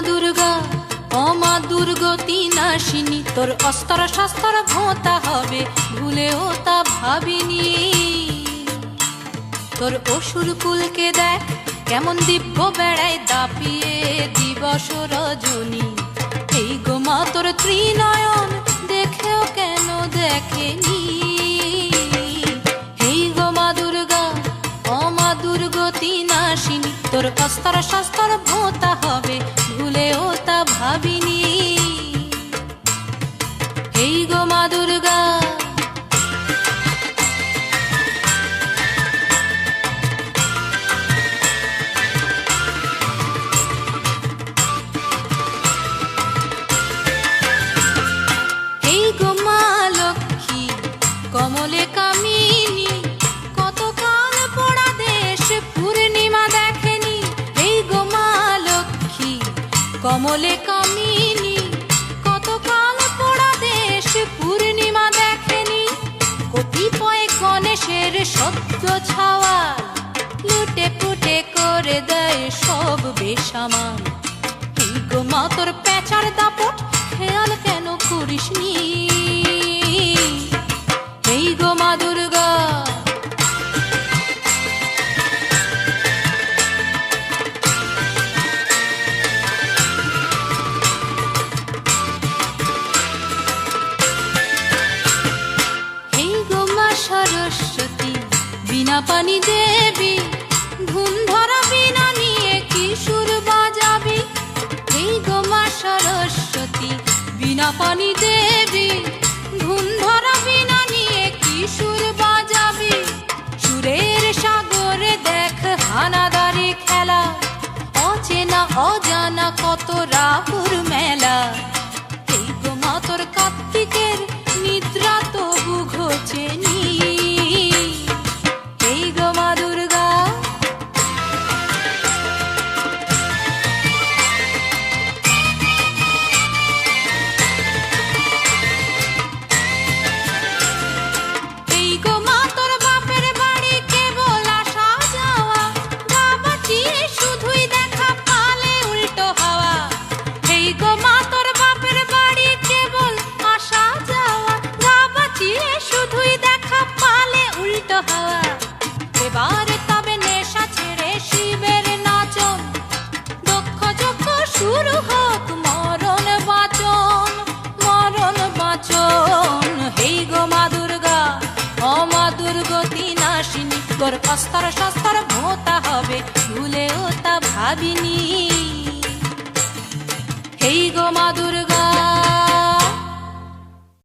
দুর্গা ও মা দুর্গতি নাশিনী, তোর অস্ত্র শস্ত্র ভোঁতা হবে ভুলেও তা ভাবিনি। তোর অসুর কুলকে দেখ কেমন দিব্য বেড়ায় দাপিয়ে দিবস রজনী। এই গো মা তোর ত্রিনয়ন দেখেও কেন দেখেনি। এই গো মা দুর্গা ও মা দুর্গতি নাশিনী, তোর অস্ত্র শস্ত্র ভোঁতা হবে ভুলেও তা ভাবিনি। এই গো মা দুর্গা কমলে কামিনী, কতকাল পোড়া দেশ পূর্ণিমা দেখেনি। এই গো মা লক্ষ্মী কমলে কামিনী, কতকাল পোড়া দেশ পূর্ণিমা দেখেনি। কতিপয় গণেশের সদ্য ছাওয়া লুটে পুটে করে দেয় সব বেসামাল। এই গো মা তোর পেঁচার দাপট খেয়াল কেন করিসনি। এই গো মা দুর্গা এই গো মা সরস্বতী বিনা পানি দেবী, ধুন ধরা বিনা নিয়ে কি সুর বাজাবি। এই গো মা সরস্বতী বিনা পানি দেবী, ধুন ধরা বিনা নিয়ে কি সুর বাজাবি। সুরের সাগরে দেখ হানাদারি খেলা, অচেনা অজানা কত রাহুর মেলা। এই গো মা তোর কার্তিকের নিদ্রা তবু ঘোচেনি। এই গো মা দুর্গা এবারে তবে নেশা ছেড়ে শিবের নাচন, দক্ষ যজ্ঞ শুরু হোক মরণ বাচন, মরণ বাচন। হেই গো মা দুর্গা ও মা দুর্গতি নাশিনী, তোর অস্ত্র শস্ত্র ভোঁতা হবে ভুলেও তা ভাবিনি। হেই গো মা দুর্গা।